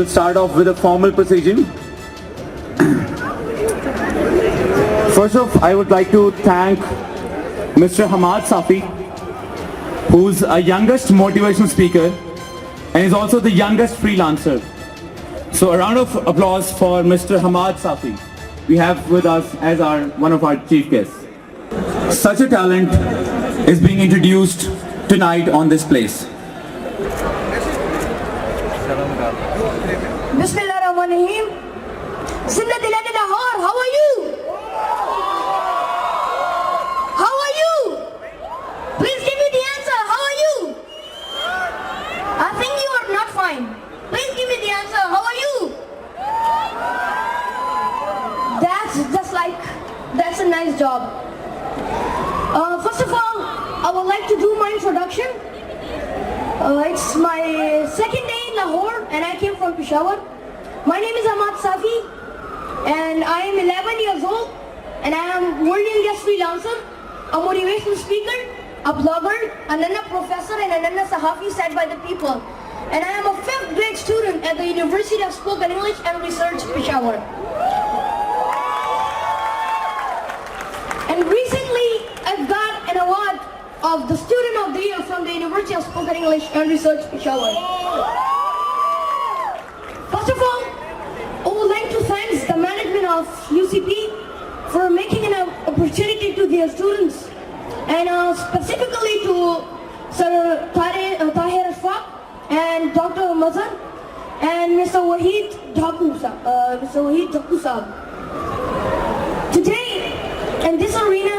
will start off with a formal procedure. First off, I would like to thank Mr. Hamad Safi, who's a youngest motivational speaker and is also the youngest freelancer. So a round of applause for Mr. Hamad Safi. We have with us as one of our chief guests. Such a talent is being introduced tonight on this place. Bismillahirrahmanirrahim. Zindha Dila de Lahore, how are you? How are you? Please give me the answer. How are you? I think you are not fine. Please give me the answer. How are you? That's a nice job. First of all, I would like to do my introduction. It's my second day in Lahore and I came from Peshawar. My name is Hamad Safi and I am 11 years old and I am world youngest freelancer, a motivational speaker, a blogger, an Anna professor and an Anna Sahafi said by the people. And I am a 5th grade student at the University of Spoken English and Research, Peshawar. And recently I've got an award of the Student of the Year from the University of Spoken English and Research, Peshawar. First of all, I would like to thank the management of UCP for making an opportunity to their students and specifically to Sir Tahir Ashfaq and Dr. Mazhar and Mr. Wahid Dhaku Sahab. Today, in this arena,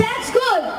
That's good.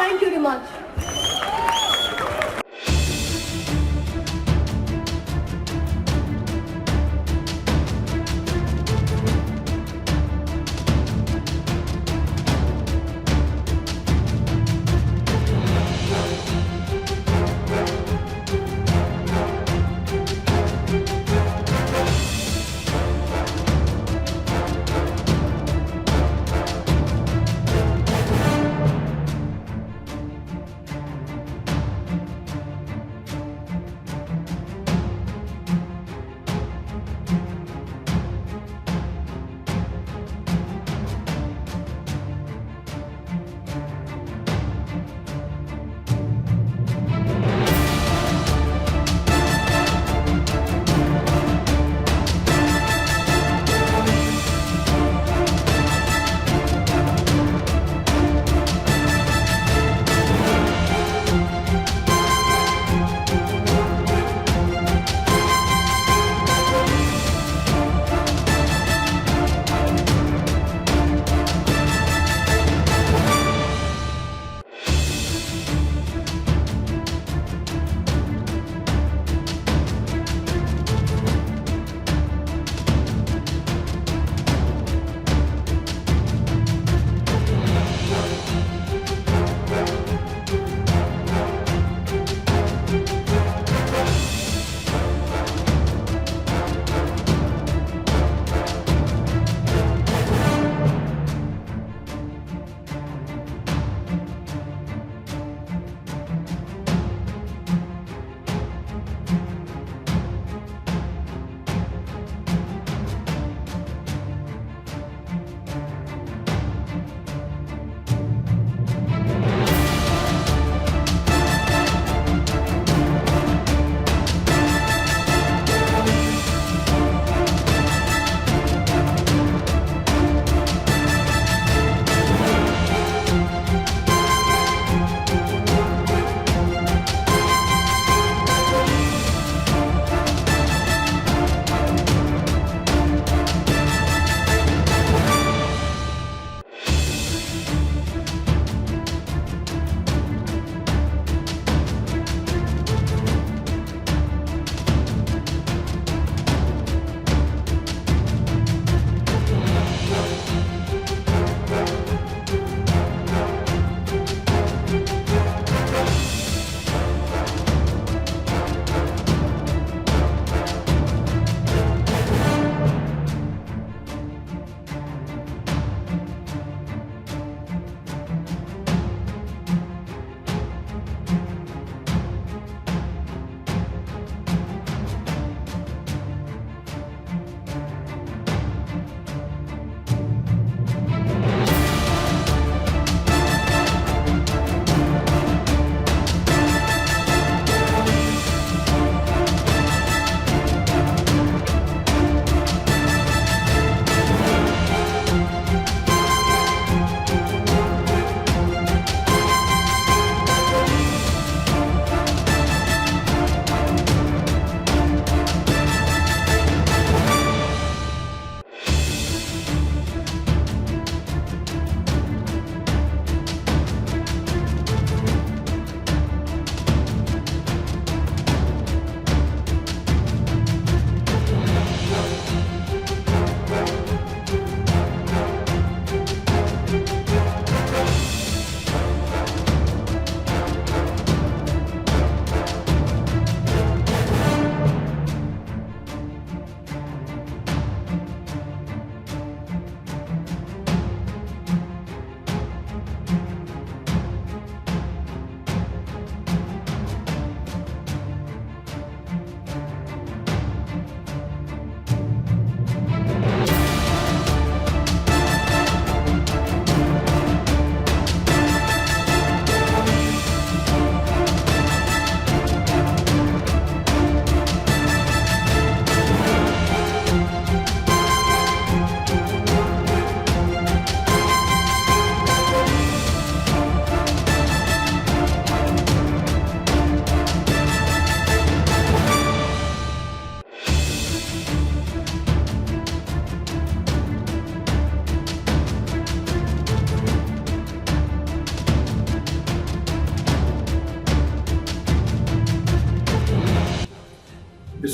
Thank you very much.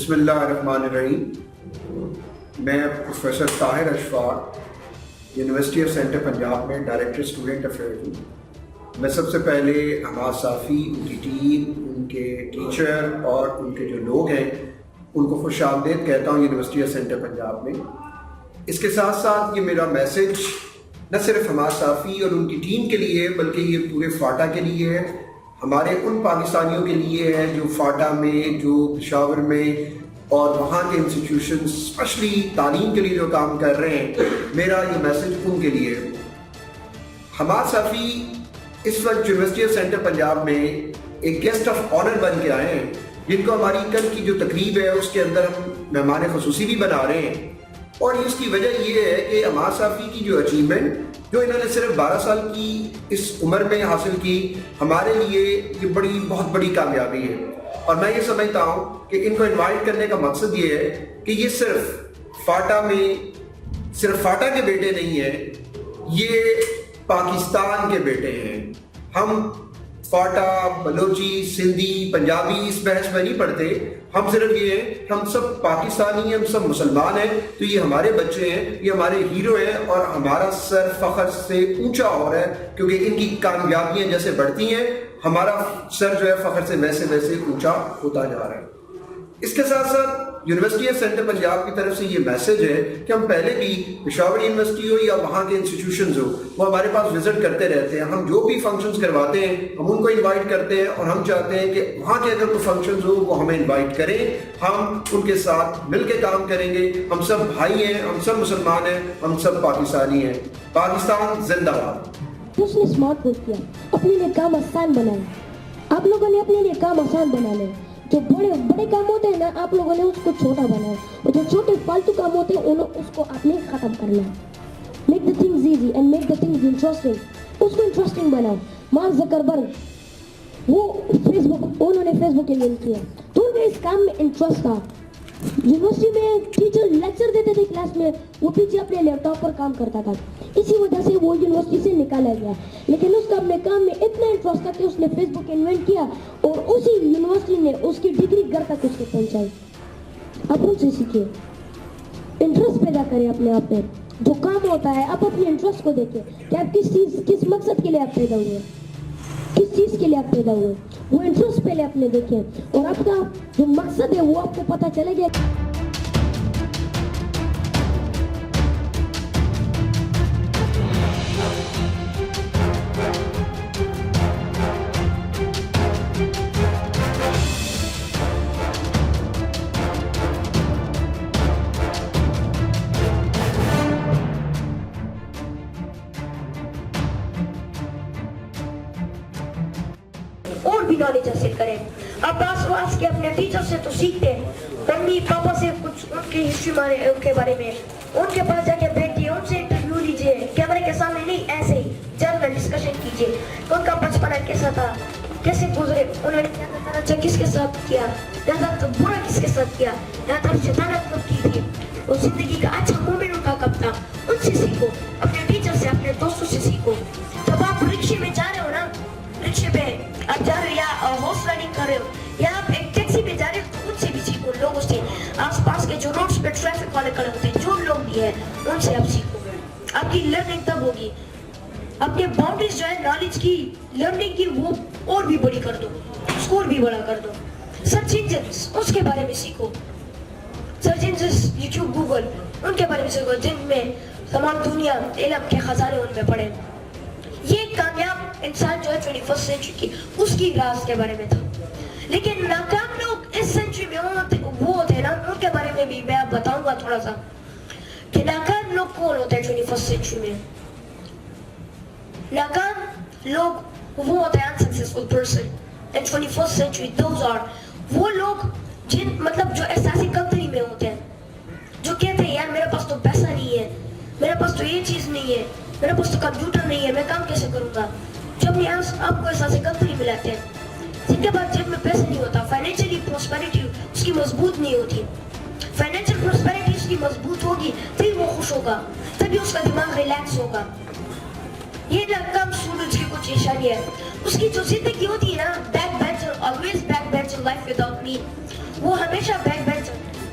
بسم اللہ الرحمن الرحیم. میں professor Tahir Ashfaq university of centre Punjab میں director student affair ہوں. میں سب سے پہلے حماد صافی، ان کی ٹیم، ان کے ٹیچر اور ان کے جو لوگ ہیں ان کو خوش آمدید کہتا ہوں یونیورسٹی آف سینٹر پنجاب میں. اس کے ساتھ ساتھ یہ میرا میسیج نہ صرف حماد صافی اور ان کی ٹیم کے لیے بلکہ یہ پورے فاٹا کے لیے ہے، ہمارے ان پاکستانیوں کے لیے ہے جو فاٹا میں، جو پشاور میں اور وہاں کے انسٹیٹیوشن اسپیشلی تعلیم کے لیے جو کام کر رہے ہیں. میرا یہ میسیج ان کے لیے ہے. حماد صافی اس وقت یونیورسٹی آف سینٹر پنجاب میں ایک گیسٹ آف آنر بن کے آئے ہیں، جن کو ہماری کل کی جو تقریب ہے اس کے اندر ہم مہمان خصوصی بھی بنا رہے ہیں. اور اس کی وجہ یہ ہے کہ حماد صافی کی جو اچیومنٹ جو انہوں نے صرف 12 سال کی اس عمر میں حاصل کی، ہمارے لیے یہ بہت بڑی کامیابی ہے. اور میں یہ سمجھتا ہوں کہ ان کو انوائٹ کرنے کا مقصد یہ ہے کہ یہ صرف فاٹا کے بیٹے نہیں ہیں، یہ پاکستان کے بیٹے ہیں. ہم فاٹا، بلوچی، سندھی، پنجابی اس بحث میں نہیں پڑھتے. ہم صرف یہ ہیں کہ ہم سب پاکستانی ہیں، ہم سب مسلمان ہیں. تو یہ ہمارے بچے ہیں، یہ ہمارے ہیرو ہیں اور ہمارا سر فخر سے اونچا ہو رہا ہے کیونکہ ان کی کامیابیاں جیسے بڑھتی ہیں ہمارا سر جو ہے فخر سے ویسے اونچا ہوتا جا رہا ہے. اس کے ساتھ ساتھ یونیورسٹی آف سینٹر پنجاب کی طرف سے یہ میسیج ہے کہ ہم پہلے بھی پشاور یونیورسٹی ہو یا وہاں کے انسٹیٹیوشنز ہو وہ ہمارے پاس وزٹ کرتے رہتے ہیں. ہم جو بھی فنکشنز کرواتے ہیں ہم ان کو انوائٹ کرتے ہیں اور ہم چاہتے ہیں کہ وہاں کے اگر کوئی فنکشنز ہو وہ ہمیں انوائٹ کریں. ہم ان کے ساتھ مل کے کام کریں گے. ہم سب بھائی ہیں، ہم سب مسلمان ہیں، ہم سب پاکستانی ہیں. پاکستان زندہ باد. اس نے اسمارٹ ورک کیا، اپنے لیے کام آسان بنایا. آپ لوگوں نے اپنے لیے کام آسان بنا لے. جو بڑے کام ہوتے ہیں نا آپ لوگوں نے اس کو چھوٹا بنایا، اور جو چھوٹے فالتو کام ہوتے ہیں اس کو آپ نے ختم کرنا ہے. Make the things easy and make the things interesting. اس کو انٹرسٹنگ بناؤ. مارک زکربرگ وہ انہوں نے فیس بک انوینٹ کیا تو ان کے اس کام میں انٹرسٹ تھا. یونیورسٹی میں ٹیچر لیکچر دیتے تھے کلاس میں، وہ پیچھے اپنے لیپ ٹاپ پر کام کرتا تھا. اسی وجہ سے وہ یونیورسٹی سے نکالا گیا. لیکن اس کا اپنے کام میں اتنا انٹرسٹ تھا کہ اس نے فیس بک انوینٹ کیا اور اسی یونیورسٹی نے اس کی ڈگری گھر تک اس کو پہنچائی. آپ ان سے سیکھیے، انٹرسٹ پیدا کریں اپنے آپ میں. جو کام ہوتا ہے آپ اپنے انٹرسٹ کو دیکھیں کہ آپ کس مقصد کے لیے آپ پیدا ہوئے، کس چیز کے لیے آپ پیدا ہوئے. وہ انٹرسٹ پہلے اپنے دیکھیں اور آپ کا جو مقصد ہے وہ آپ کو پتہ چلے گا. اور بھی نالج حاصل کریں. آپ آس کے اپنے ٹیچر سے تو سیکھتے ہیں، ممی پاپا سے کچھ ان کی ہسٹری ان کے بارے میں ان کے پاس جا کے بیٹھیے، ان سے انٹرویو لیجیے. کیمرے کے سامنے نہیں، ایسے ہی جنرل ڈسکشن کیجیے. ان کا بچپنا کیسا تھا، کیسے گزرے، انہوں نے زیادہ اچھا کس کے ساتھ کیا، زیادہ برا کس کے ساتھ کیا، زیادہ شیطانت کب کی تھی، اور زندگی کا اچھا مومنٹ ان کا کب تھا. ان سے سیکھو، اپنے ٹیچر سے، اپنے دوستوں سے سیکھو. جب آپ رکشے میں جا رہے ہو نا، رکشے پہ آپ جا رہے ہو یا ہارس رائڈنگ کر رہے ہو یا آپ ایک ٹیکسی پہ جا رہے ہو تو ان سے بھی سیکھو. لوگوں سے، آس پاس کے جو روڈز پہ ٹریفک والے کھڑے ہوتے ہیں، جو لوگ بھی ہیں ان سے آپ سیکھو. آپ کی لرننگ تب ہوگی. اپنے باؤنڈریز جو ہے نالج کی، لرننگ کی، وہ اور بھی بڑی کر دو، اسکور بھی بڑا کر دو. سرچ انجنز اس کے بارے میں سیکھو. سرچ انجنز یوٹیوب، گوگل ان کے بارے میں سیکھو جن میں تمام دنیا علم کے خزانے ان میں پڑے. یہ کامیاب انسان جو ہے 21 سینچری کی اس کی راز کے بارے میں تھا. لیکن ناکام لوگ اس سینچری میں وہ ہوتے ہیں نا، ان کے بارے میں بھی میں آپ بتاؤں گا تھوڑا سا کہ ناکام لوگ کون ہوتے ہیں 21 سینچری میں. ناکام لوگ وہ ہوتے ہیں unsuccessful person in 21st century. those are وہ لوگ جن مطلب جو احساسی کمتری میں ہوتے ہیں، جو کہتے ہیں یار میرے پاس تو پیسہ نہیں ہے، میرے پاس تو یہ چیز نہیں ہے، میرے پاس تو کمپیوٹر نہیں ہے، میں کام کیسے کروں گا. جو اپنے آپ کو احساسی کمتری میں لاتے ہیں، جن کے بعد جیب میں پیسہ نہیں ہوتا، فائنینشلی پراسپیرٹی اس کی مضبوط نہیں ہوتی. فائنینشل پراسپیرٹی اس کی مضبوط ہوگی تبھی وہ خوش ہوگا، تبھی اس کا دماغ ریلیکس ہوگا. یہ ناکام اسٹوڈنٹس کی کچھ نشانی ہے. اس کی جو زندگی ہوتی ہے نا، back bencher, always back bencher life without me، وہ ہمیشہ back bencher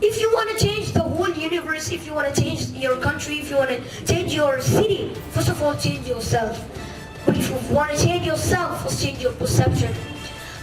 If you want to change the whole universe, if you want to change your country, if you want to change your city, first of all change yourself. But if you want to change yourself, first change your perception.